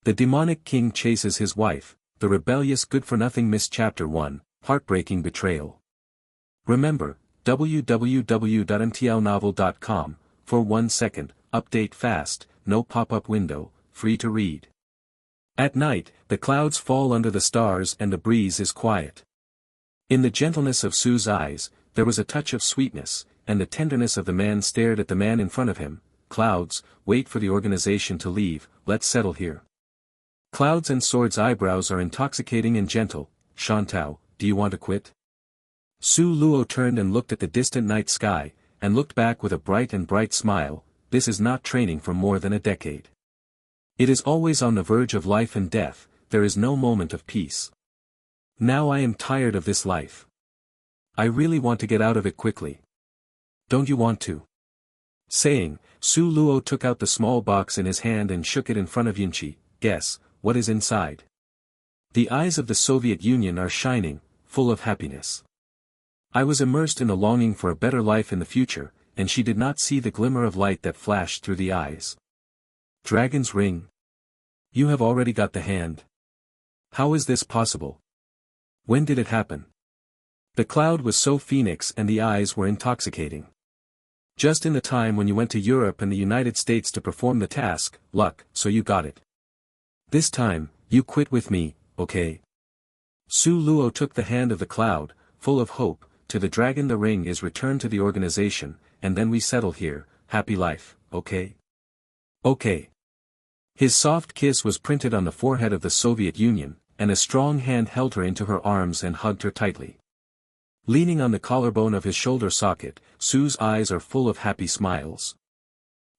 The demonic king chases his wife, the rebellious good-for-nothing Miss Chapter 1, Heartbreaking Betrayal. Remember, www.mtlnovel.com, for 1 second, update fast, no pop-up window, free to read. At night, the clouds fall under the stars and the breeze is quiet. In the gentleness of Sue's eyes, there was a touch of sweetness, and the tenderness of the man stared at the man in front of him. Clouds, wait for the organization to leave, let's settle here. Clouds and Sword's eyebrows are intoxicating and gentle. Shantao, do you want to quit? Su Luo turned and looked at the distant night sky, and looked back with a bright smile. This is not training for more than a decade. It is always on the verge of life and death, there is no moment of peace. Now I am tired of this life. I really want to get out of it quickly. Don't you want to? Saying, Su Luo took out the small box in his hand and shook it in front of Yunqi. Guess, what is inside? The eyes of the Soviet Union are shining, full of happiness. I was immersed in the longing for a better life in the future, and she did not see the glimmer of light that flashed through the eyes. Dragon's ring? You have already got the hand. How is this possible? When did it happen? The cloud was so phoenix and the eyes were intoxicating. Just in the time when you went to Europe and the United States to perform the task, luck, so you got it. This time, you quit with me, okay? Su Luo took the hand of the cloud, full of hope. To the dragon the ring is returned to the organization, and then we settle here, happy life, okay? Okay. His soft kiss was printed on the forehead of the Soviet Union, and a strong hand held her into her arms and hugged her tightly. Leaning on the collarbone of his shoulder socket, Sue's eyes are full of happy smiles.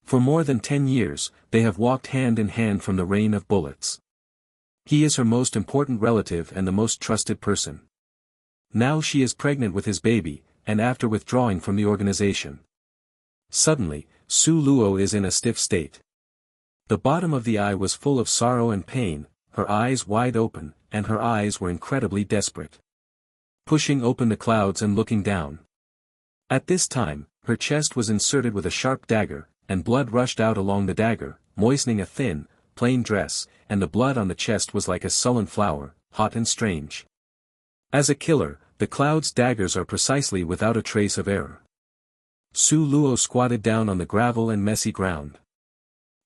For more than 10 years, they have walked hand in hand from the rain of bullets. He is her most important relative and the most trusted person. Now she is pregnant with his baby, and after withdrawing from the organization. Suddenly, Su Luo is in a stiff state. The bottom of the eye was full of sorrow and pain, her eyes wide open, and her eyes were incredibly desperate. Pushing open the clouds and looking down. At this time, her chest was inserted with a sharp dagger, and blood rushed out along the dagger, moistening a thin, plain dress, and the blood on the chest was like a sullen flower, hot and strange. As a killer, the cloud's daggers are precisely without a trace of error. Su Luo squatted down on the gravel and messy ground.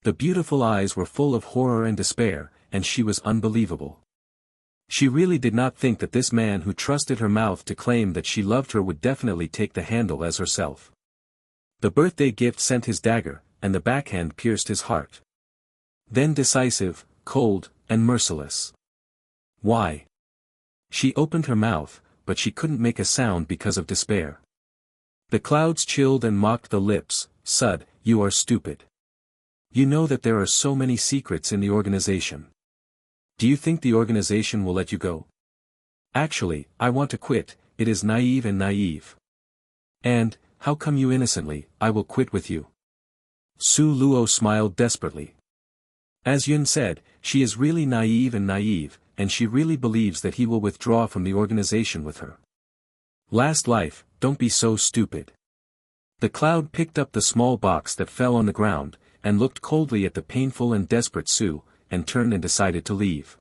The beautiful eyes were full of horror and despair, and she was unbelievable. She really did not think that this man who trusted her mouth to claim that she loved her would definitely take the handle as herself. The birthday gift sent his dagger, and the backhand pierced his heart. Then decisive, cold, and merciless. Why? She opened her mouth, but she couldn't make a sound because of despair. The clouds chilled and mocked the lips. Sud, you are stupid. You know that there are so many secrets in the organization. Do you think the organization will let you go? Actually, I want to quit, it is naive and naive. And, how come you innocently, I will quit with you. Su Luo smiled desperately. As Yun said, she is really naive, and she really believes that he will withdraw from the organization with her. Last life, don't be so stupid. The cloud picked up the small box that fell on the ground, and looked coldly at the painful and desperate Su, and turned and decided to leave.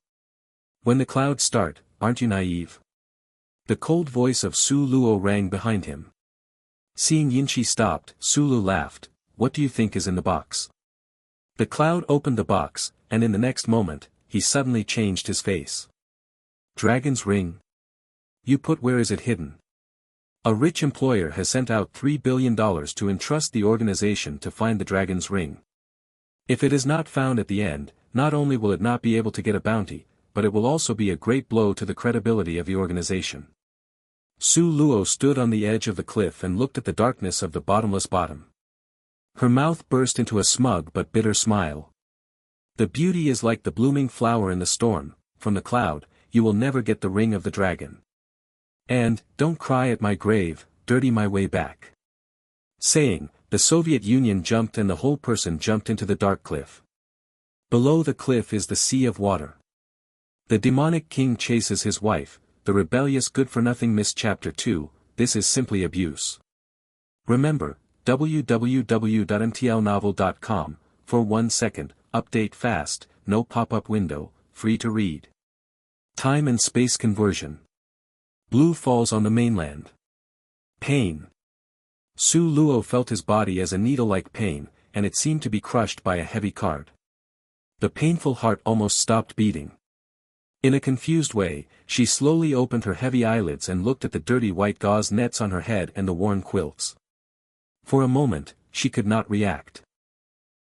When the clouds start, aren't you naive? The cold voice of Su Luo rang behind him. Seeing Yinchi stopped, Su Lu laughed. What do you think is in the box? The cloud opened the box, and in the next moment, he suddenly changed his face. Dragon's ring? You put where is it hidden? A rich employer has sent out $3 billion to entrust the organization to find the dragon's ring. If it is not found at the end, not only will it not be able to get a bounty, but it will also be a great blow to the credibility of the organization. Su Luo stood on the edge of the cliff and looked at the darkness of the bottomless bottom. Her mouth burst into a smug but bitter smile. The beauty is like the blooming flower in the storm, from the cloud, you will never get the ring of the dragon. And, don't cry at my grave, dirty my way back. Saying, the Soviet Union jumped and the whole person jumped into the dark cliff. Below the cliff is the sea of water. The demonic king chases his wife, the rebellious good-for-nothing Miss Chapter 2, this is simply abuse. Remember, www.mtlnovel.com, for 1 second, update fast, no pop-up window, free to read. Time and space conversion. Blue falls on the mainland. Pain. Su Luo felt his body as a needle-like pain, and it seemed to be crushed by a heavy card. The painful heart almost stopped beating. In a confused way, she slowly opened her heavy eyelids and looked at the dirty white gauze nets on her head and the worn quilts. For a moment, she could not react.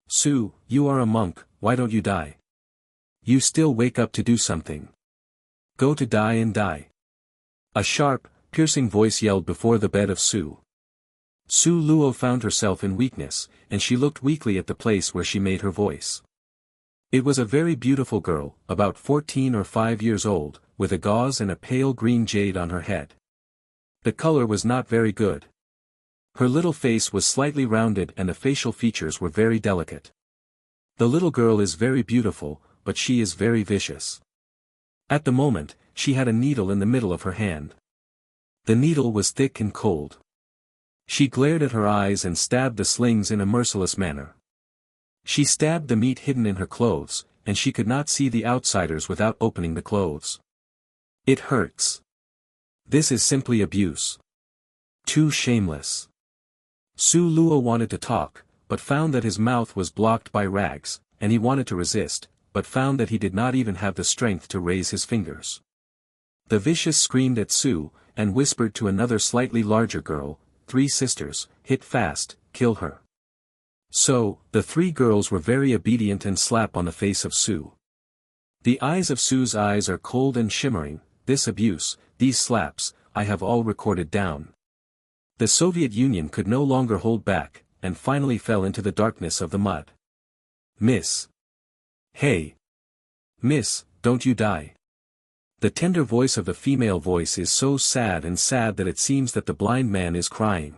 Su, you are a monk, why don't you die? You still wake up to do something. Go to die and die. A sharp, piercing voice yelled before the bed of Su. Su Luo found herself in weakness, and she looked weakly at the place where she made her voice. It was a very beautiful girl, about 14 or 5 years old, with a gauze and a pale green jade on her head. The color was not very good. Her little face was slightly rounded and the facial features were very delicate. The little girl is very beautiful, but she is very vicious. At the moment, she had a needle in the middle of her hand. The needle was thick and cold. She glared at her eyes and stabbed the slings in a merciless manner. She stabbed the meat hidden in her clothes, and she could not see the outsiders without opening the clothes. It hurts. This is simply abuse. Too shameless. Su Luo wanted to talk, but found that his mouth was blocked by rags, and he wanted to resist, but found that he did not even have the strength to raise his fingers. The vicious screamed at Su, and whispered to another slightly larger girl, 3 sisters, hit fast, kill her. So, the 3 girls were very obedient and slap on the face of Su. The eyes of Su's eyes are cold and shimmering, this abuse, these slaps, I have all recorded down. The Soviet Union could no longer hold back, and finally fell into the darkness of the mud. Miss. Hey. Miss, don't you die. The tender voice of the female voice is so sad that it seems that the blind man is crying.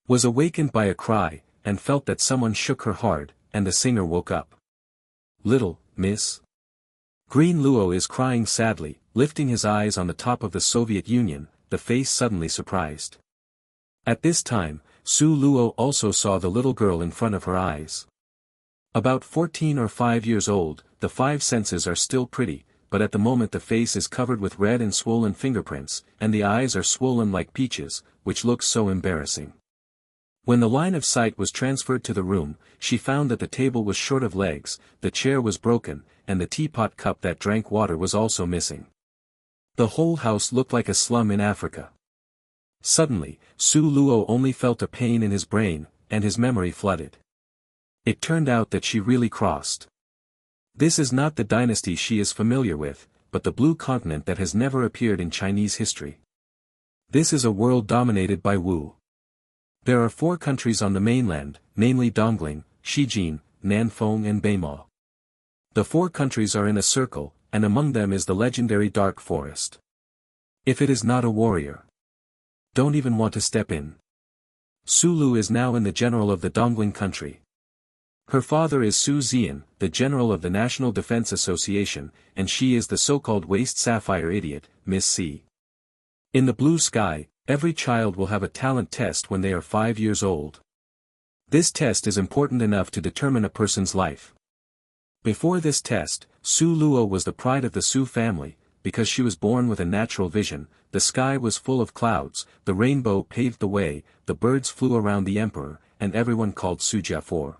Was awakened by a cry, and felt that someone shook her hard, and the singer woke up. Little, miss. Green Luo is crying sadly, lifting his eyes on the top of the Soviet Union, the face suddenly surprised. At this time, Su Luo also saw the little girl in front of her eyes. About 14 or 5 years old, the 5 senses are still pretty, but at the moment the face is covered with red and swollen fingerprints, and the eyes are swollen like peaches, which looks so embarrassing. When the line of sight was transferred to the room, she found that the table was short of legs, the chair was broken, and the teapot cup that drank water was also missing. The whole house looked like a slum in Africa. Suddenly, Su Luo only felt a pain in his brain, and his memory flooded. It turned out that she really crossed. This is not the dynasty she is familiar with, but the blue continent that has never appeared in Chinese history. This is a world dominated by Wu. There are 4 countries on the mainland, namely Dongling, Shijin, Nanfeng and Beimao. The 4 countries are in a circle, and among them is the legendary Dark Forest. If it is not a warrior, don't even want to step in. Su Lu is now in the general of the Dongling country. Her father is Su Zian, the general of the National Defense Association, and she is the so-called waste sapphire idiot, Miss C. In the blue sky, every child will have a talent test when they are 5 years old. This test is important enough to determine a person's life. Before this test, Su Luo was the pride of the Su family, because she was born with a natural vision. The sky was full of clouds, the rainbow paved the way, the birds flew around the emperor, and everyone called Su Jiafor.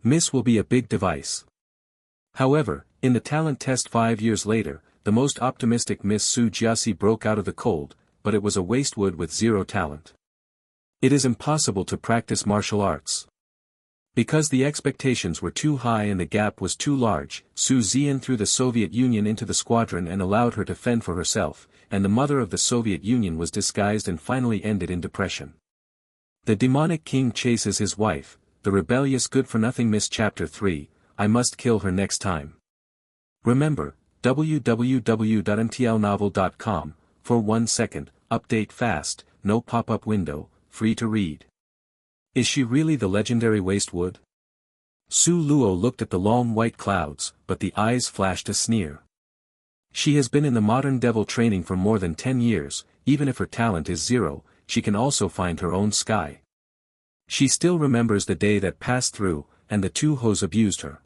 Miss will be a big device. However, in the talent test 5 years later, the most optimistic Miss Su Jiasi broke out of the cold, but it was a wastewood with 0 talent. It is impossible to practice martial arts. Because the expectations were too high and the gap was too large, Su Zian threw the Soviet Union into the squadron and allowed her to fend for herself, and the mother of the Soviet Union was disguised and finally ended in depression. The demonic king chases his wife, the rebellious good-for-nothing Miss Chapter 3, I must kill her next time. Remember, www.ntlnovel.com, for 1 second, update fast, no pop-up window, free to read. Is she really the legendary wastewood? Su Luo looked at the long white clouds, but the eyes flashed a sneer. She has been in the modern devil training for more than 10 years, even if her talent is 0, she can also find her own sky. She still remembers the day that passed through, and the 2 hoes abused her.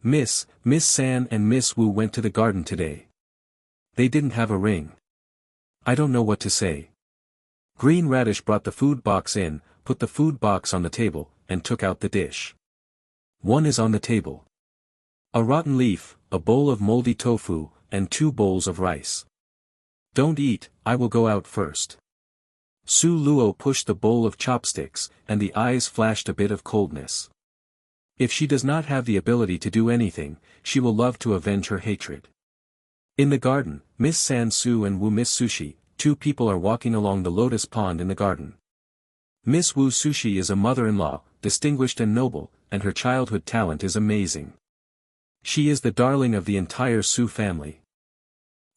Miss San and Miss Wu went to the garden today. They didn't have a ring. I don't know what to say. Green Radish brought the food box in, put the food box on the table, and took out the dish. One is on the table. A rotten leaf, a bowl of moldy tofu, and 2 bowls of rice. Don't eat, I will go out first. Su Luo pushed the bowl of chopsticks, and the eyes flashed a bit of coldness. If she does not have the ability to do anything, she will love to avenge her hatred. In the garden, Miss San Su and Wu Miss Sushi, 2 people are walking along the lotus pond in the garden. Miss Wu Sushi is a mother-in-law, distinguished and noble, and her childhood talent is amazing. She is the darling of the entire Su family.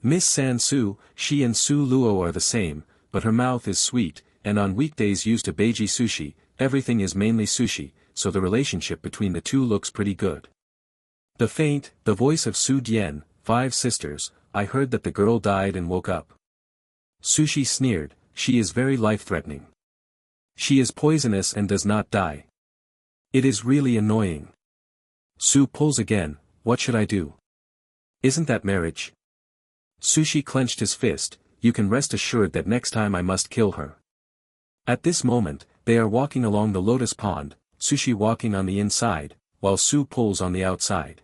Miss San Su, she and Su Luo are the same, but her mouth is sweet, and on weekdays used to beiji sushi, everything is mainly sushi, so the relationship between the two looks pretty good. The voice of Su Dian, 5 sisters, I heard that the girl died and woke up. Sushi sneered, she is very life-threatening. She is poisonous and does not die. It is really annoying. Su pulls again, what should I do? Isn't that marriage? Sushi clenched his fist, you can rest assured that next time I must kill her. At this moment, they are walking along the lotus pond, Sushi walking on the inside, while Su pulls on the outside.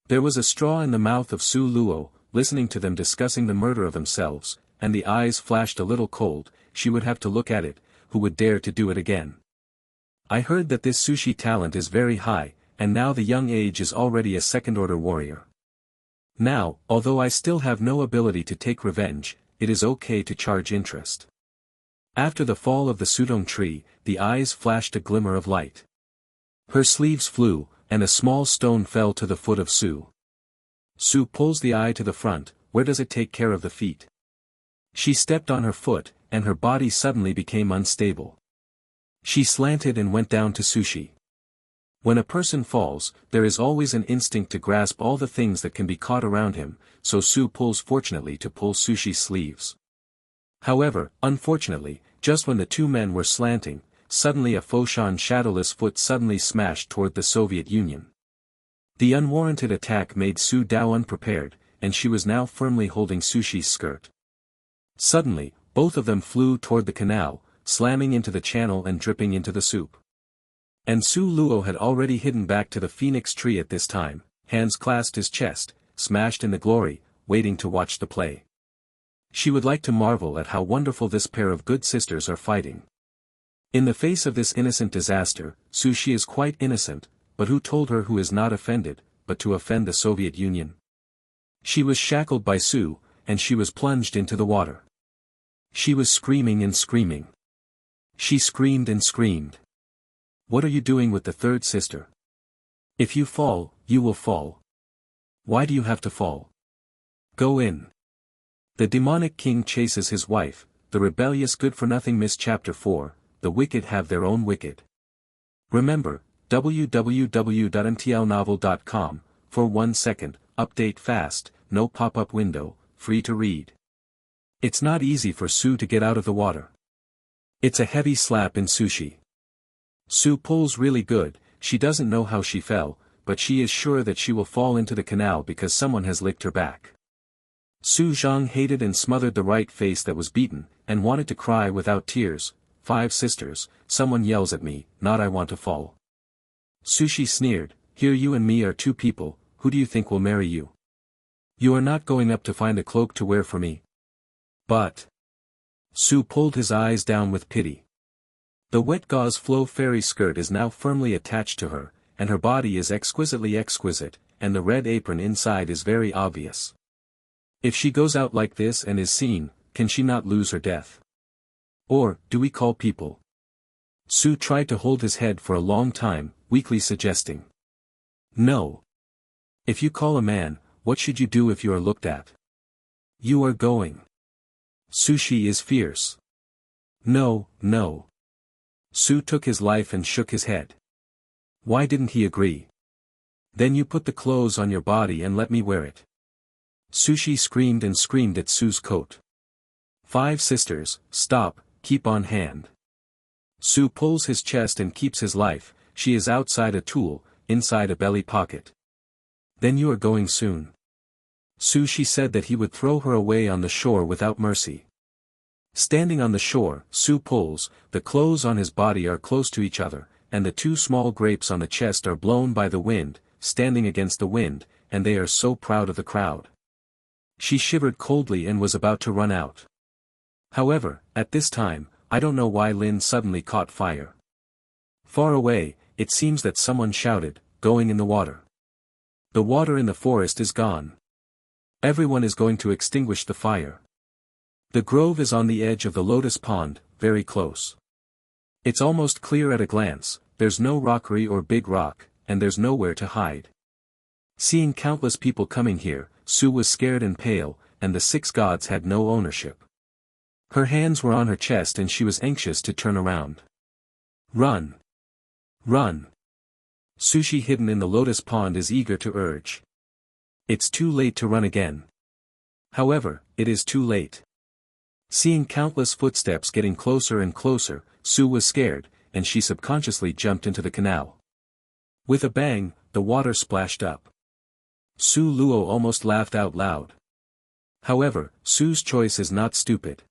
There was a straw in the mouth of Su Luo, listening to them discussing the murder of themselves, and the eyes flashed a little cold, she would have to look at it, who would dare to do it again. I heard that this sushi talent is very high, and now the young age is already a second-order warrior. Now, although I still have no ability to take revenge, it is okay to charge interest. After the fall of the sudong tree, the eyes flashed a glimmer of light. Her sleeves flew, and a small stone fell to the foot of Su. Su pulls the eye to the front, where does it take care of the feet? She stepped on her foot, and her body suddenly became unstable. She slanted and went down to Sushi. When a person falls, there is always an instinct to grasp all the things that can be caught around him, so Su pulls fortunately to pull Sushi's sleeves. However, unfortunately, just when the 2 men were slanting, suddenly a Foshan shadowless foot suddenly smashed toward the Soviet Union. The unwarranted attack made Su Dao unprepared, and she was now firmly holding Sushi's skirt. Suddenly, both of them flew toward the canal, slamming into the channel and dripping into the soup. And Su Luo had already hidden back to the phoenix tree at this time, hands clasped his chest, smashed in the glory, waiting to watch the play. She would like to marvel at how wonderful this pair of good sisters are fighting. In the face of this innocent disaster, Sushi is quite innocent, but who told her who is not offended, but to offend the Soviet Union? She was shackled by Su, and she was plunged into the water. She was screaming and screaming. She screamed and screamed. What are you doing with the 3rd sister? If you fall, you will fall. Why do you have to fall? Go in. The demonic king chases his wife, the rebellious good-for-nothing Miss Chapter 4, the wicked have their own wicked. Remember, www.mtlnovel.com, for 1 second, update fast, no pop-up window, free to read. It's not easy for Su to get out of the water. It's a heavy slap in Sushi. Su pulls really good, she doesn't know how she fell, but she is sure that she will fall into the canal because someone has licked her back. Su Zhang hated and smothered the right face that was beaten, and wanted to cry without tears. 5 sisters, someone yells at me, not I want to fall. Sushi sneered, here you and me are 2 people, who do you think will marry you? You are not going up to find a cloak to wear for me. But. Su pulled his eyes down with pity. The wet gauze flow fairy skirt is now firmly attached to her, and her body is exquisitely exquisite, and the red apron inside is very obvious. If she goes out like this and is seen, can she not lose her death? Or, do we call people? Su tried to hold his head for a long time, weakly suggesting. No. If you call a man, what should you do if you are looked at? You are going. Sushi is fierce. No, no. Su took his life and shook his head. Why didn't he agree? Then you put the clothes on your body and let me wear it. Sushi screamed and screamed at Su's coat. 5 sisters, stop, keep on hand. Su pulls his chest and keeps his life, she is outside a tool, inside a belly pocket. Then you are going soon. She said that he would throw her away on the shore without mercy. Standing on the shore, Su pulls, the clothes on his body are close to each other, and the two small grapes on the chest are blown by the wind, standing against the wind, and they are so proud of the crowd. She shivered coldly and was about to run out. However, at this time, I don't know why Lin suddenly caught fire. Far away, it seems that someone shouted, "Going in the water. The water in the forest is gone. Everyone is going to extinguish the fire. The grove is on the edge of the lotus pond, very close. It's almost clear at a glance, there's no rockery or big rock, and there's nowhere to hide." Seeing countless people coming here, Su was scared and pale, and the 6 gods had no ownership. Her hands were on her chest and she was anxious to turn around. "Run! Run!" Sushi hidden in the lotus pond is eager to urge. It's too late to run again. However, it is too late. Seeing countless footsteps getting closer and closer, Su was scared, and she subconsciously jumped into the canal. With a bang, the water splashed up. Su Luo almost laughed out loud. However, Su's choice is not stupid.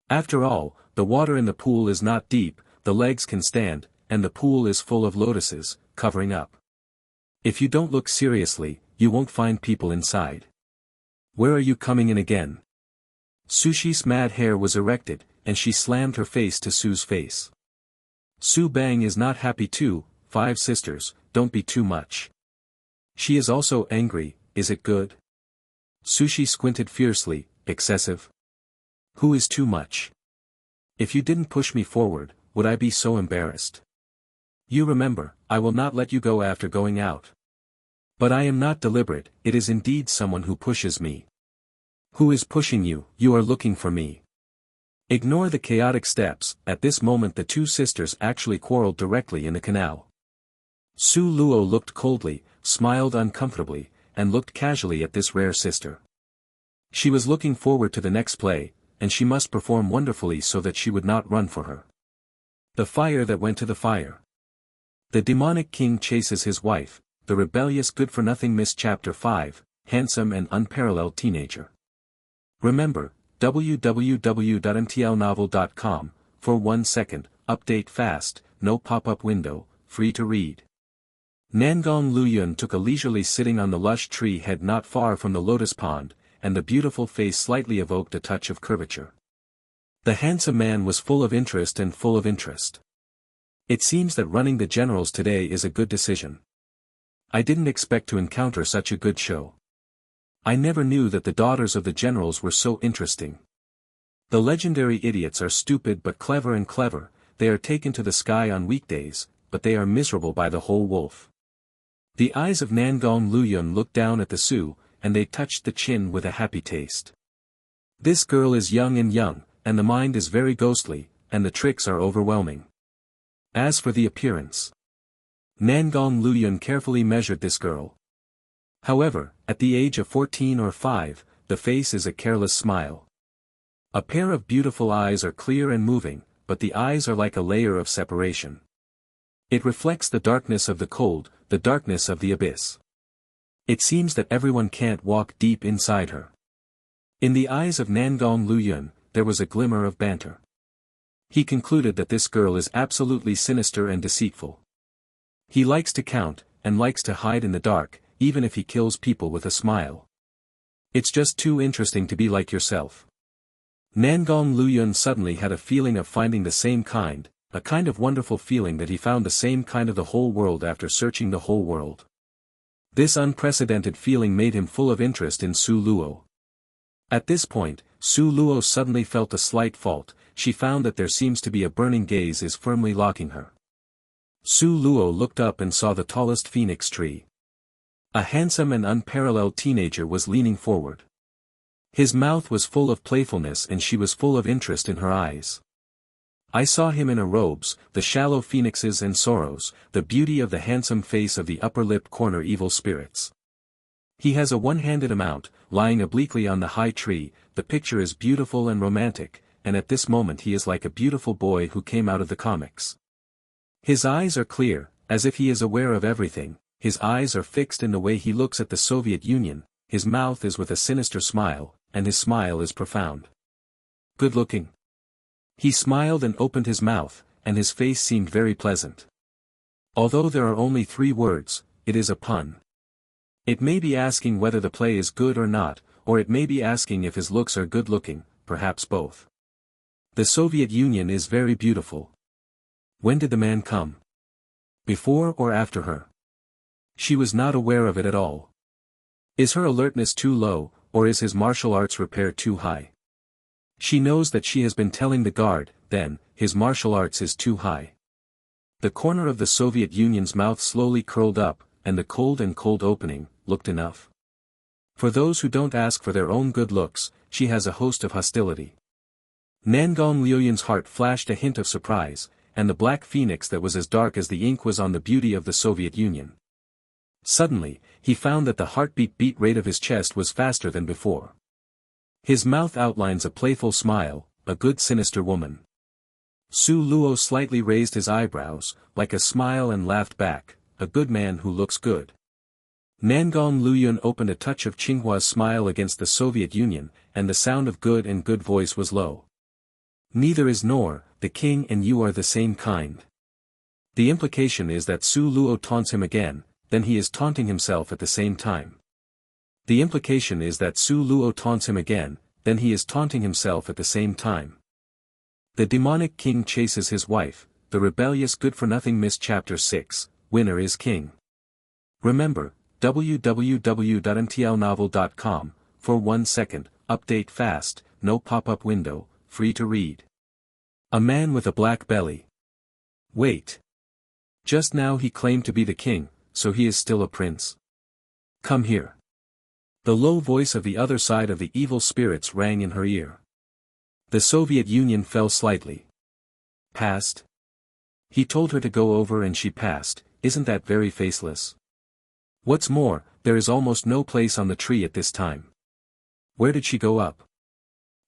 After all, the water in the pool is not deep, the legs can stand, and the pool is full of lotuses, covering up. If you don't look seriously, you won't find people inside. Where are you coming in again? Sushi's mad hair was erected, and she slammed her face to Su's face. Su Bang is not happy too. 5 sisters, don't be too much. She is also angry, is it good? Sushi squinted fiercely, excessive. Who is too much? If you didn't push me forward, would I be so embarrassed? You remember, I will not let you go after going out. But I am not deliberate, it is indeed someone who pushes me. Who is pushing you? You are looking for me. Ignore the chaotic steps. At this moment the 2 sisters actually quarreled directly in the canal. Su Luo looked coldly, smiled uncomfortably, and looked casually at this rare sister. She was looking forward to the next play, and she must perform wonderfully so that she would not run for her. The fire that went to the fire. The demonic king chases his wife, the rebellious good-for-nothing Miss Chapter 5, handsome and unparalleled teenager. Remember, www.mtlnovel.com, for 1 second, update fast, no pop-up window, free to read. Nangong Luyun took a leisurely sitting on the lush tree head not far from the lotus pond, and the beautiful face slightly evoked a touch of curvature. The handsome man was full of interest and full of interest. It seems that running the generals today is a good decision. I didn't expect to encounter such a good show. I never knew that the daughters of the generals were so interesting. The legendary idiots are stupid but clever and clever, they are taken to the sky on weekdays, but they are miserable by the whole wolf. The eyes of Nangong Luyun looked down at the Su, and they touched the chin with a happy taste. This girl is young, and the mind is very ghostly, and the tricks are overwhelming. As for the appearance, Nangong Luyun carefully measured this girl. However, at the age of 14 or 5, the face is a careless smile. A pair of beautiful eyes are clear and moving, but the eyes are like a layer of separation. It reflects the darkness of the cold, the darkness of the abyss. It seems that everyone can't walk deep inside her. In the eyes of Nangong Luyun, there was a glimmer of banter. He concluded that this girl is absolutely sinister and deceitful. He likes to count, and likes to hide in the dark, even if he kills people with a smile. It's just too interesting to be like yourself. Nangong Luyun suddenly had a feeling of finding the same kind, a kind of wonderful feeling that he found the same kind of the whole world after searching the whole world. This unprecedented feeling made him full of interest in Su Luo. At this point, Su Luo suddenly felt a slight fault. She found that there seems to be a burning gaze is firmly locking her. Su Luo looked up and saw the tallest phoenix tree. A handsome and unparalleled teenager was leaning forward. His mouth was full of playfulness and she was full of interest in her eyes. I saw him in her robes, the shallow phoenixes and sorrows, the beauty of the handsome face of the upper lip corner evil spirits. He has a one-handed amount, lying obliquely on the high tree, the picture is beautiful and romantic, and at this moment he is like a beautiful boy who came out of the comics. His eyes are clear, as if he is aware of everything, his eyes are fixed in the way he looks at the Soviet Union, his mouth is with a sinister smile, and his smile is profound. Good looking. He smiled and opened his mouth, and his face seemed very pleasant. Although there are only 3 words, it is a pun. It may be asking whether the play is good or not, or it may be asking if his looks are good looking, perhaps both. The Soviet Union is very beautiful. When did the man come? Before or after her? She was not aware of it at all. Is her alertness too low, or is his martial arts repair too high? She knows that she has been telling the guard, then, his martial arts is too high. The corner of the Soviet Union's mouth slowly curled up, and the cold opening, looked enough. For those who don't ask for their own good looks, she has a host of hostility. Nangong Liuyan's heart flashed a hint of surprise, and the black phoenix that was as dark as the ink was on the beauty of the Soviet Union. Suddenly, he found that the heartbeat beat rate of his chest was faster than before. His mouth outlines a playful smile, a good sinister woman. Su Luo slightly raised his eyebrows, like a smile and laughed back, a good man who looks good. Nangong Liuyan opened a touch of Qinghua's smile against the Soviet Union, and the sound of good and good voice was low. Neither is nor, the king and you are the same kind. The implication is that Su Luo taunts him again, then he is taunting himself at the same time. The implication is that Su Luo taunts him again, then he is taunting himself at the same time. The demonic king chases his wife, the rebellious good-for-nothing Miss Chapter 6, winner is king. Remember, www.mtlnovel.com, for 1 second, update fast, no pop-up window, free to read. A man with a black belly. Wait. Just now he claimed to be the king, so he is still a prince. Come here. The low voice of the other side of the evil spirits rang in her ear. The Soviet Union fell slightly. Passed? He told her to go over and she passed, isn't that very faceless? What's more, there is almost no place on the tree at this time. Where did she go up?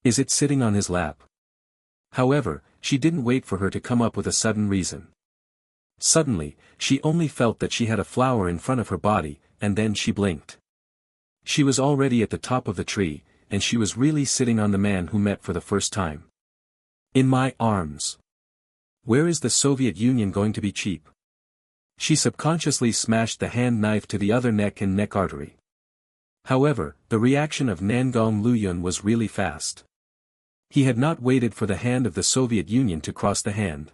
Is it sitting on his lap? However, she didn't wait for her to come up with a sudden reason. Suddenly, she only felt that she had a flower in front of her body, and then she blinked. She was already at the top of the tree, and she was really sitting on the man who met for the first time. In my arms. Where is the Soviet Union going to be cheap? She subconsciously smashed the hand knife to the other neck and neck artery. However, the reaction of Nangong Liuyan was really fast. He had not waited for the hand of the Soviet Union to cross the hand.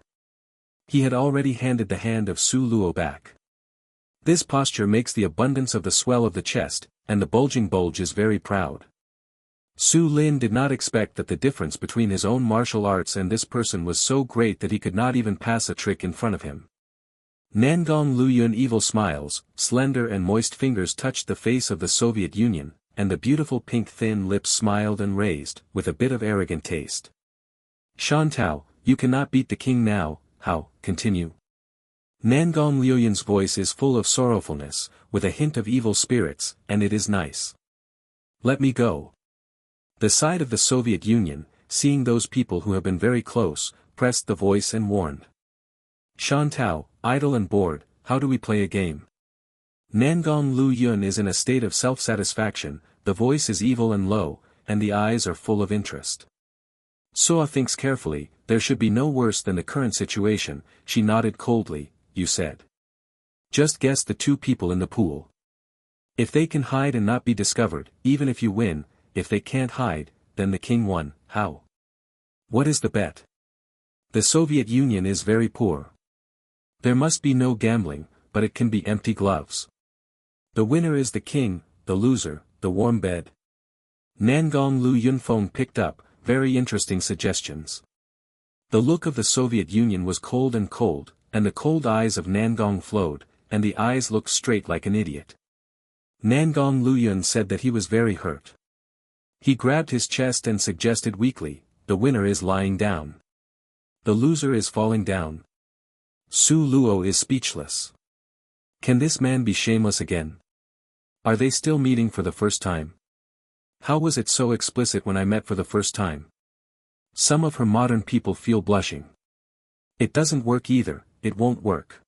He had already handed the hand of Su Luo back. This posture makes the abundance of the swell of the chest, and the bulging bulge is very proud. Su Lin did not expect that the difference between his own martial arts and this person was so great that he could not even pass a trick in front of him. Nangong Liuyan evil smiles, slender and moist fingers touched the face of the Soviet Union, and the beautiful pink thin lips smiled and raised, with a bit of arrogant taste. Shantao, you cannot beat the king now, how, continue. Nangong Liuyan's voice is full of sorrowfulness, with a hint of evil spirits, and it is nice. Let me go. The side of the Soviet Union, seeing those people who have been very close, pressed the voice and warned. Shantao, idle and bored, how do we play a game? Nangong Liuyan is in a state of self-satisfaction, the voice is evil and low, and the eyes are full of interest. Soa thinks carefully, there should be no worse than the current situation, she nodded coldly, you said. Just guess the 2 people in the pool. If they can hide and not be discovered, even if you win, if they can't hide, then the king won, how? What is the bet? The Soviet Union is very poor. There must be no gambling, but it can be empty gloves. The winner is the king, the loser, the warm bed. Nangong Liuyan phone picked up, very interesting suggestions. The look of the Soviet Union was cold, and the cold eyes of Nangong flowed, and the eyes looked straight like an idiot. Nangong Liuyan said that he was very hurt. He grabbed his chest and suggested weakly, the winner is lying down. The loser is falling down. Su Luo is speechless. Can this man be shameless again? Are they still meeting for the first time? How was it so explicit when I met for the first time? Some of her modern people feel blushing. It doesn't work either, it won't work.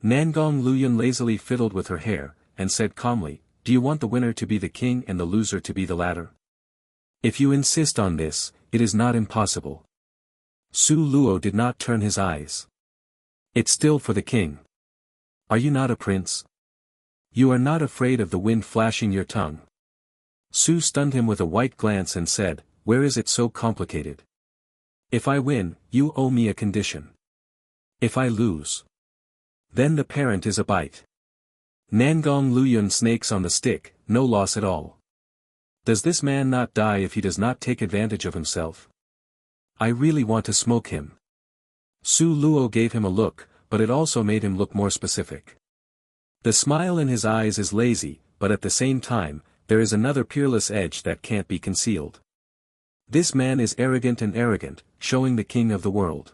Nangong Luoyun lazily fiddled with her hair, and said calmly, "Do you want the winner to be the king and the loser to be the latter? If you insist on this, it is not impossible." Su Luo did not turn his eyes. "It's still for the king. Are you not a prince? You are not afraid of the wind flashing your tongue?" Su stunned him with a white glance and said, "Where is it so complicated? If I win, you owe me a condition. If I lose, then the parent is a bite. Nangong Luoyun snakes on the stick, no loss at all. Does this man not die if he does not take advantage of himself? I really want to smoke him." Su Luo gave him a look, but it also made him look more specific. The smile in his eyes is lazy, but at the same time, there is another peerless edge that can't be concealed. This man is arrogant, showing the king of the world.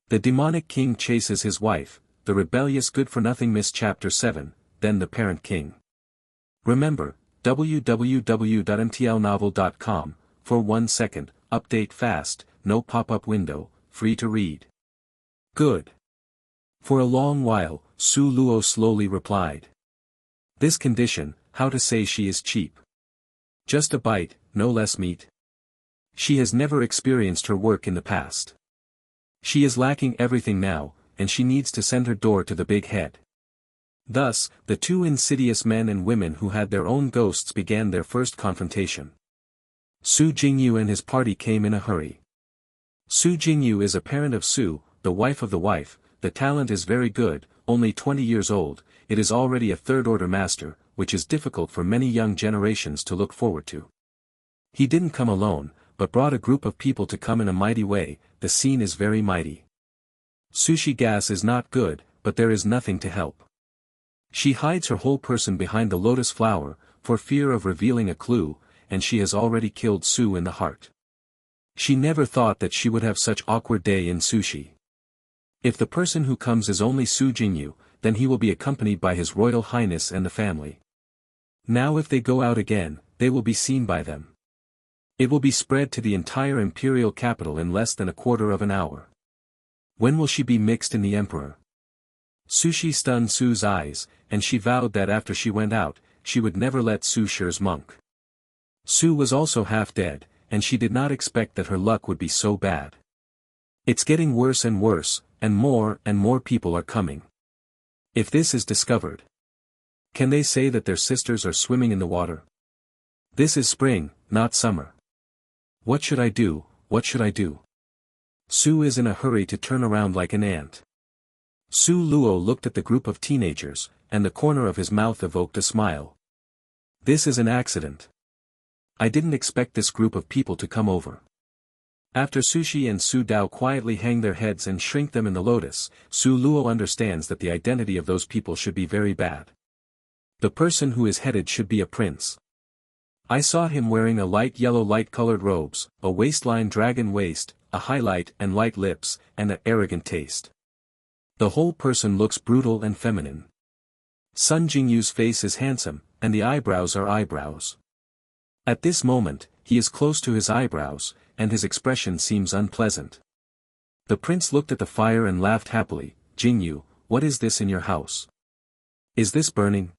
The demonic king chases his wife, the rebellious good-for-nothing Miss Chapter 7, then the parent king. Remember, www.mtlnovel.com, for 1 second, update fast, no pop-up window, free to read. Good. For a long while, Su Luo slowly replied. This condition, how to say she is cheap. Just a bite, no less meat. She has never experienced her work in the past. She is lacking everything now, and she needs to send her door to the big head. Thus, the two insidious men and women who had their own ghosts began their first confrontation. Su Jingyu and his party came in a hurry. Su Jingyu is a parent of Su, the wife of the wife. The talent is very good, only 20 years old, it is already a third-order master, which is difficult for many young generations to look forward to. He didn't come alone, but brought a group of people to come in a mighty way. The scene is very mighty. Sushi gas is not good, but there is nothing to help. She hides her whole person behind the lotus flower, for fear of revealing a clue, and she has already killed Su in the heart. She never thought that she would have such awkward day in sushi. If the person who comes is only Su Jingyu, then he will be accompanied by His Royal Highness and the family. Now if they go out again, they will be seen by them. It will be spread to the entire imperial capital in less than a quarter of an hour. When will she be mixed in the emperor? Sushi stunned Su's eyes, and she vowed that after she went out, she would never let Su Shi's monk. Su was also half dead, and she did not expect that her luck would be so bad. It's getting worse, and more people are coming. If this is discovered, can they say that their sisters are swimming in the water? This is spring, not summer. What should I do, what should I do? Su is in a hurry to turn around like an ant. Su Luo looked at the group of teenagers, and the corner of his mouth evoked a smile. This is an accident. I didn't expect this group of people to come over. After Sushi and Su Dao quietly hang their heads and shrink them in the lotus, Su Luo understands that the identity of those people should be very bad. The person who is headed should be a prince. I saw him wearing a light yellow light-colored robes, a waistline dragon waist, a highlight and light lips, and an arrogant taste. The whole person looks brutal and feminine. Sun Jingyu's face is handsome, and the eyebrows are eyebrows. At this moment, he is close to his eyebrows, and his expression seems unpleasant. The prince looked at the fire and laughed happily. Jingyu, what is this in your house? Is this burning?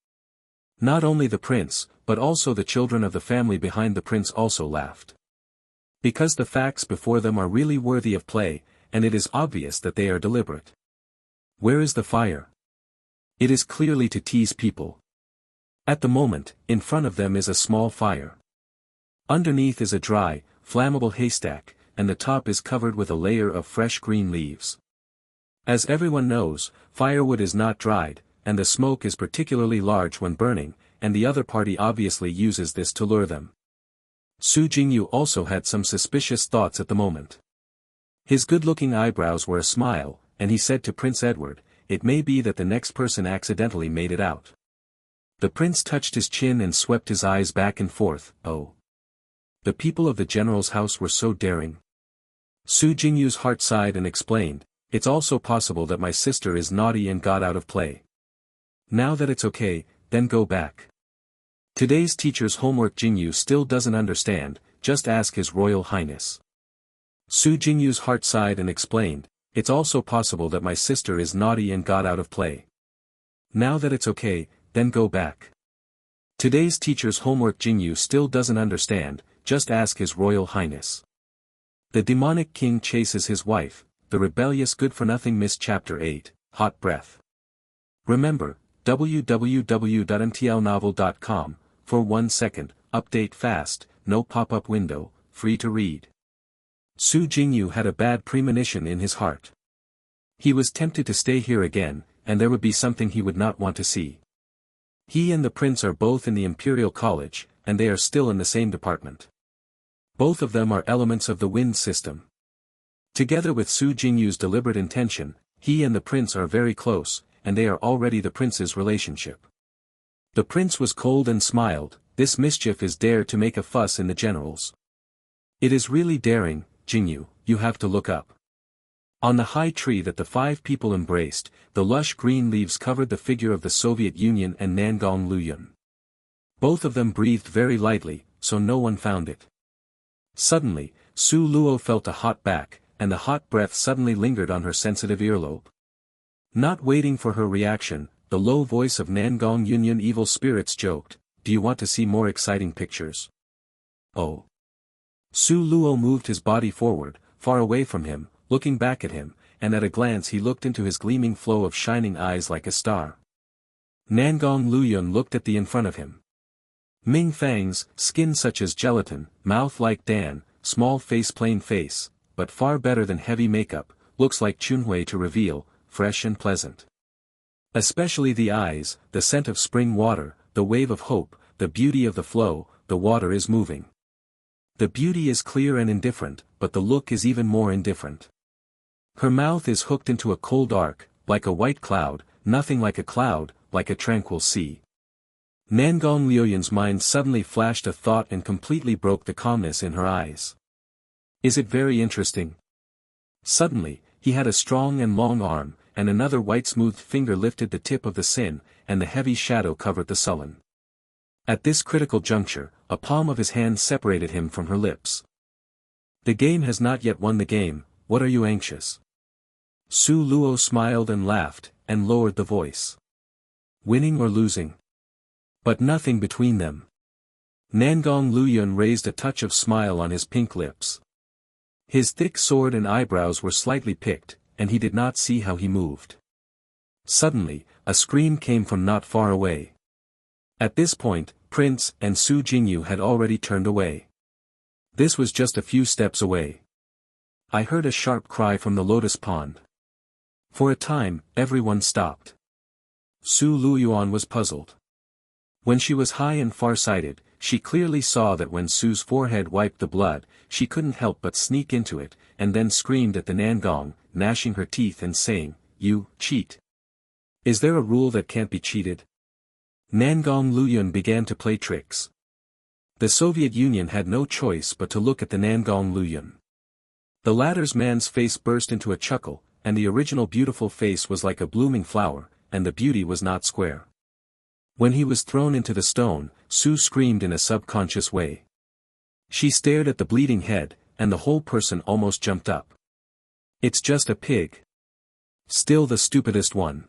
Not only the prince, but also the children of the family behind the prince also laughed. Because the facts before them are really worthy of play, and it is obvious that they are deliberate. Where is the fire? It is clearly to tease people. At the moment, in front of them is a small fire. Underneath is a dry, flammable haystack, and the top is covered with a layer of fresh green leaves. As everyone knows, firewood is not dried, and the smoke is particularly large when burning, and the other party obviously uses this to lure them. Su Jingyu also had some suspicious thoughts at the moment. His good-looking eyebrows were a smile, and he said to Prince Edward, "It may be that the next person accidentally made it out." The prince touched his chin and swept his eyes back and forth. Oh. The people of the general's house were so daring. Su Jingyu's heart sighed and explained, "It's also possible that my sister is naughty and got out of play. Now that it's okay, then go back. Today's teacher's homework Jingyu still doesn't understand, just ask His Royal Highness." Su Jingyu's heart sighed and explained, "It's also possible that my sister is naughty and got out of play. Now that it's okay, then go back. Today's teacher's homework Jinyu still doesn't understand, just ask His Royal Highness. The demonic king chases his wife, the rebellious good-for-nothing Miss Chapter 8, Hot Breath. Remember, www.mtlnovel.com, for 1 second, update fast, no pop-up window, free to read. Su Jingyu had a bad premonition in his heart. He was tempted to stay here again, and there would be something he would not want to see. He and the prince are both in the Imperial College, and they are still in the same department. Both of them are elements of the wind system. Together with Su Jingyu's deliberate intention, he and the prince are very close, and they are already the prince's relationship. The prince was cold and smiled. This mischief is dare to make a fuss in the generals. It is really daring, Jingyu, you have to look up. On the high tree that the 5 people embraced, the lush green leaves covered the figure of the Soviet Union and Nangong Luyun. Both of them breathed very lightly, so no one found it. Suddenly, Su Luo felt a hot back, and the hot breath suddenly lingered on her sensitive earlobe. Not waiting for her reaction, the low voice of Nangong Union evil spirits joked, "Do you want to see more exciting pictures?" Oh. Su Luo moved his body forward, far away from him, looking back at him, and at a glance he looked into his gleaming flow of shining eyes like a star. Nangong Luyun looked at the in front of him. Ming Fang's, skin such as gelatin, mouth like Dan, small face plain face, but far better than heavy makeup, looks like Chunhui to reveal, fresh and pleasant. Especially the eyes, the scent of spring water, the wave of hope, the beauty of the flow, the water is moving. The beauty is clear and indifferent, but the look is even more indifferent. Her mouth is hooked into a cold arc, like a white cloud, nothing like a cloud, like a tranquil sea. Nangong Liuyun's mind suddenly flashed a thought and completely broke the calmness in her eyes. Is it very interesting? Suddenly, he had a strong and long arm, and another white smooth finger lifted the tip of the sin, and the heavy shadow covered the sullen. At this critical juncture, a palm of his hand separated him from her lips. The game has not yet won the game, what are you anxious? Su Luo smiled and laughed, and lowered the voice. Winning or losing? But nothing between them. Nangong Luyun raised a touch of smile on his pink lips. His thick sword and eyebrows were slightly picked, and he did not see how he moved. Suddenly, a scream came from not far away. At this point, Prince and Su Jingyu had already turned away. This was just a few steps away. I heard a sharp cry from the lotus pond. For a time, everyone stopped. Su Luyuan was puzzled. When she was high and far-sighted, she clearly saw that when Su's forehead wiped the blood, she couldn't help but sneak into it, and then screamed at the Nangong, gnashing her teeth and saying, "You cheat! Is there a rule that can't be cheated?" Nangong Luyun began to play tricks. The Soviet Union had no choice but to look at the Nangong Luyun. The latter's man's face burst into a chuckle, and the original beautiful face was like a blooming flower, and the beauty was not square. When he was thrown into the stone, Su screamed in a subconscious way. She stared at the bleeding head, and the whole person almost jumped up. It's just a pig. Still the stupidest one.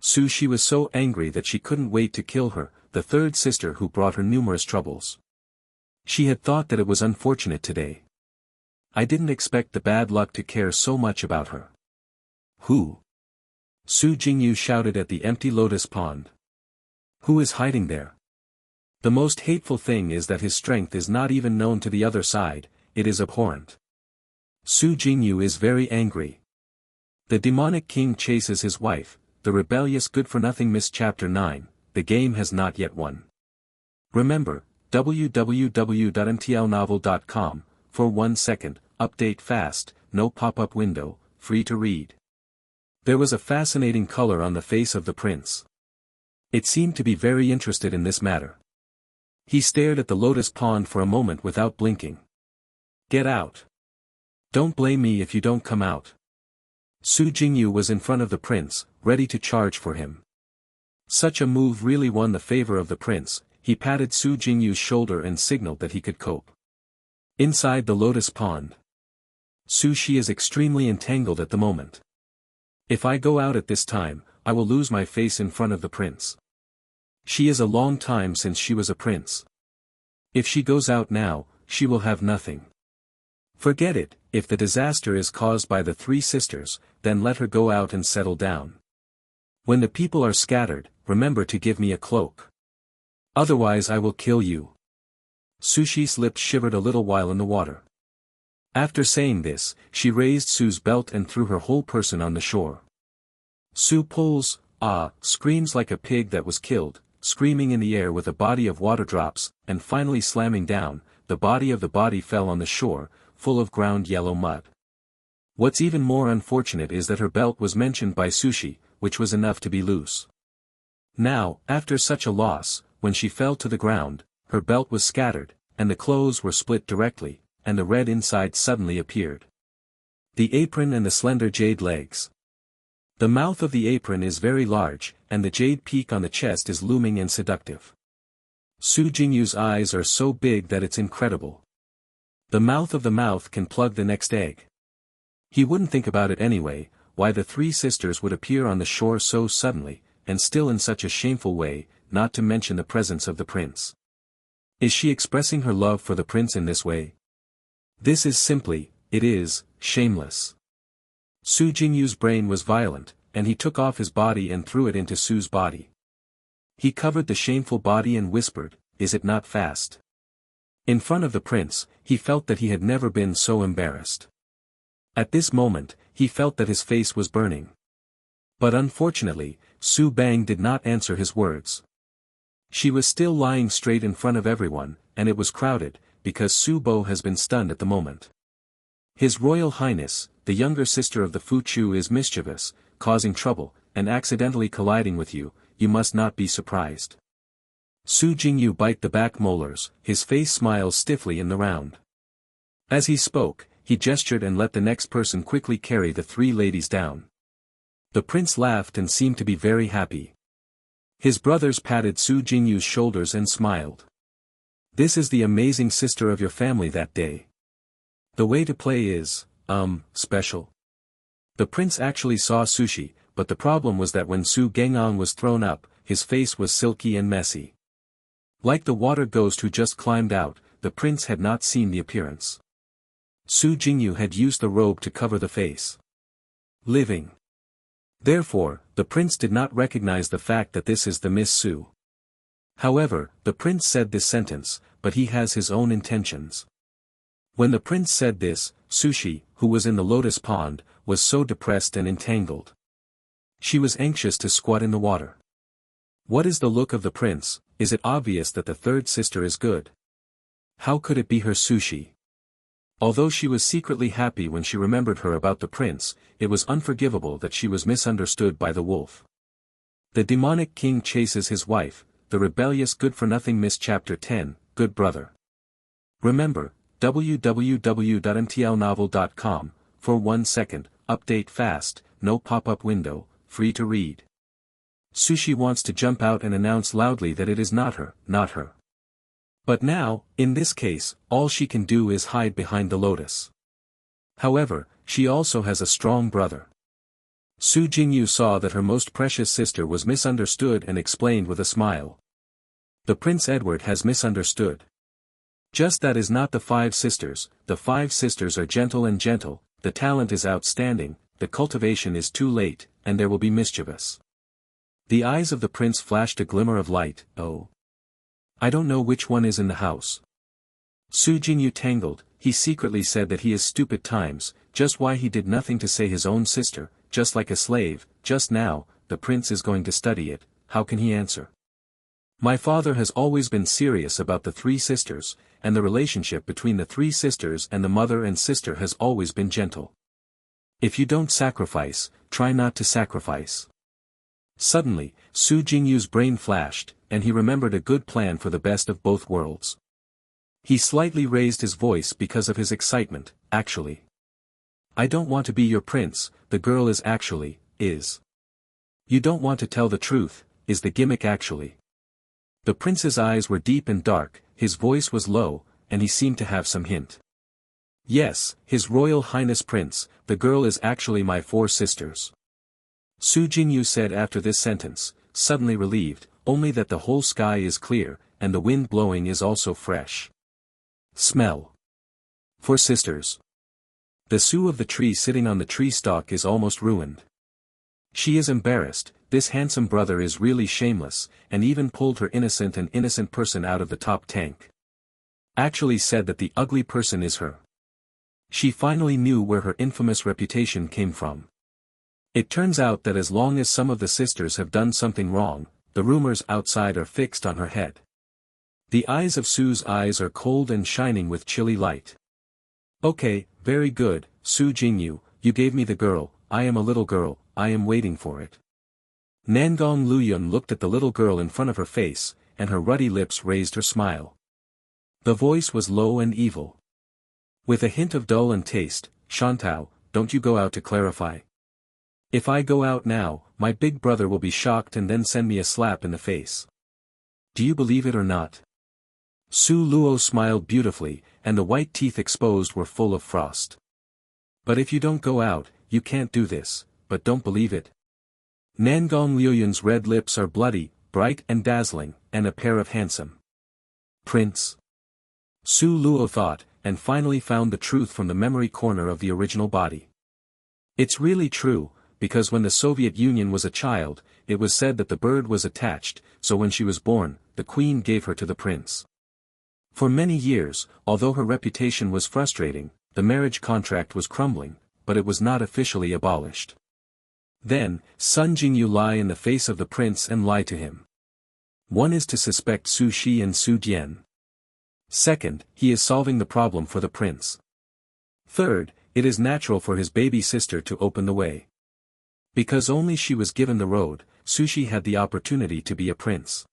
She was so angry that she couldn't wait to kill her, the third sister who brought her numerous troubles. She had thought that it was unfortunate today. I didn't expect the bad luck to care so much about her. Who? Su Jingyu shouted at the empty lotus pond. Who is hiding there? The most hateful thing is that his strength is not even known to the other side, it is abhorrent. Su Jingyu is very angry. The demonic king chases his wife, the rebellious good-for-nothing Miss Chapter 9, the game has not yet won. Remember, www.mtlnovel.com, for 1 second, update fast, no pop-up window, free to read. There was a fascinating color on the face of the prince. It seemed to be very interested in this matter. He stared at the lotus pond for a moment without blinking. Get out. Don't blame me if you don't come out. Su Jingyu was in front of the prince, ready to charge for him. Such a move really won the favor of the prince. He patted Su Jingyu's shoulder and signaled that he could cope. Inside the lotus pond. She is extremely entangled at the moment. If I go out at this time, I will lose my face in front of the prince. She is a long time since she was a prince. If she goes out now, she will have nothing. Forget it, if the disaster is caused by the three sisters, then let her go out and settle down. When the people are scattered, remember to give me a cloak. Otherwise I will kill you. Sushi's lips shivered a little while in the water. After saying this, she raised Su's belt and threw her whole person on the shore. Su pulls, screams like a pig that was killed, screaming in the air with a body of water drops, and finally slamming down, the body of the body fell on the shore, full of ground yellow mud. What's even more unfortunate is that her belt was mentioned by Sushi, which was enough to be loose. Now, after such a loss, when she fell to the ground, her belt was scattered, and the clothes were split directly, and the red inside suddenly appeared. The apron and the slender jade legs. The mouth of the apron is very large, and the jade peak on the chest is looming and seductive. Su Jingyu's eyes are so big that it's incredible. The mouth of the mouth can plug the next egg. He wouldn't think about it anyway, why the three sisters would appear on the shore so suddenly, and still in such a shameful way, not to mention the presence of the prince. Is she expressing her love for the prince in this way? This is simply, it is, shameless. Su Jingyu's brain was violent, and he took off his body and threw it into Su's body. He covered the shameful body and whispered, "Is it not fast?" In front of the prince, he felt that he had never been so embarrassed. At this moment, he felt that his face was burning. But unfortunately, Su Bang did not answer his words. She was still lying straight in front of everyone, and it was crowded, because Su Bo has been stunned at the moment. His Royal Highness, the younger sister of the Fu Chu, is mischievous, causing trouble, and accidentally colliding with you, you must not be surprised. Su Jingyu bite the back molars, his face smiles stiffly in the round. As he spoke, he gestured and let the next person quickly carry the three ladies down. The prince laughed and seemed to be very happy. His brothers patted Su Jingyu's shoulders and smiled. This is the amazing sister of your family that day. The way to play is, special. The prince actually saw Sushi, but the problem was that when Su Gengang was thrown up, his face was silky and messy. Like the water ghost who just climbed out, the prince had not seen the appearance. Su Jingyu had used the robe to cover the face. Living. Therefore, the prince did not recognize the fact that this is the Miss Su. However, the prince said this sentence, but he has his own intentions. When the prince said this, Sushi, who was in the lotus pond, was so depressed and entangled. She was anxious to squat in the water. What is the look of the prince? Is it obvious that the third sister is good? How could it be her Sushi? Although she was secretly happy when she remembered her about the prince, it was unforgivable that she was misunderstood by the wolf. The demonic king chases his wife, the rebellious good-for-nothing Miss Chapter 10, Good Brother. Remember, www.mtlnovel.com, for 1 second, update fast, no pop-up window, free to read. Sushi wants to jump out and announce loudly that it is not her, not her. But now, in this case, all she can do is hide behind the lotus. However, she also has a strong brother. Su Jingyu saw that her most precious sister was misunderstood and explained with a smile. The Prince Edward has misunderstood. Just that is not the 5 sisters, the 5 sisters are gentle and gentle, the talent is outstanding, the cultivation is too late, and there will be mischievous. The eyes of the prince flashed a glimmer of light. Oh. I don't know which one is in the house. Su Jingyu tangled, he secretly said that he is stupid times, just why he did nothing to say his own sister, just like a slave, just now, the prince is going to study it, how can he answer? My father has always been serious about the 3 sisters, and the relationship between the 3 sisters and the mother and sister has always been gentle. If you don't sacrifice, try not to sacrifice. Suddenly, Su Jingyu's brain flashed, and he remembered a good plan for the best of both worlds. He slightly raised his voice because of his excitement, actually. I don't want to be your prince, the girl is actually, is. You don't want to tell the truth, is the gimmick actually. The prince's eyes were deep and dark, his voice was low, and he seemed to have some hint. Yes, His Royal Highness Prince, the girl is actually my 4 sisters. Su Jingyu said after this sentence, suddenly relieved, only that the whole sky is clear, and the wind blowing is also fresh. Smell. For sisters. The Su of the tree sitting on the tree stalk is almost ruined. She is embarrassed, this handsome brother is really shameless, and even pulled her innocent person out of the top tank. Actually said that the ugly person is her. She finally knew where her infamous reputation came from. It turns out that as long as some of the sisters have done something wrong, the rumors outside are fixed on her head. The eyes of Su's eyes are cold and shining with chilly light. Okay, very good, Su Jingyu, you gave me the girl, I am a little girl, I am waiting for it. Nangong Luyun looked at the little girl in front of her face, and her ruddy lips raised her smile. The voice was low and evil. With a hint of dull and taste, Shantao, don't you go out to clarify. If I go out now, my big brother will be shocked and then send me a slap in the face. Do you believe it or not? Su Luo smiled beautifully, and the white teeth exposed were full of frost. But if you don't go out, you can't do this, but don't believe it. Nangong Luyun's red lips are bloody, bright and dazzling, and a pair of handsome prints. Su Luo thought, and finally found the truth from the memory corner of the original body. It's really true, because when the Soviet Union was a child, it was said that the bird was attached, so when she was born, the queen gave her to the prince. For many years, although her reputation was frustrating, the marriage contract was crumbling, but it was not officially abolished. Then, Sun Jingyu lie in the face of the prince and lie to him. One is to suspect Su Shi and Su Jian. Second, he is solving the problem for the prince. Third, it is natural for his baby sister to open the way. Because only she was given the road, Su Shi had the opportunity to be a prince.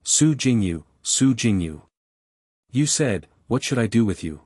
Su Jingyu, Su Jingyu. You said, what should I do with you?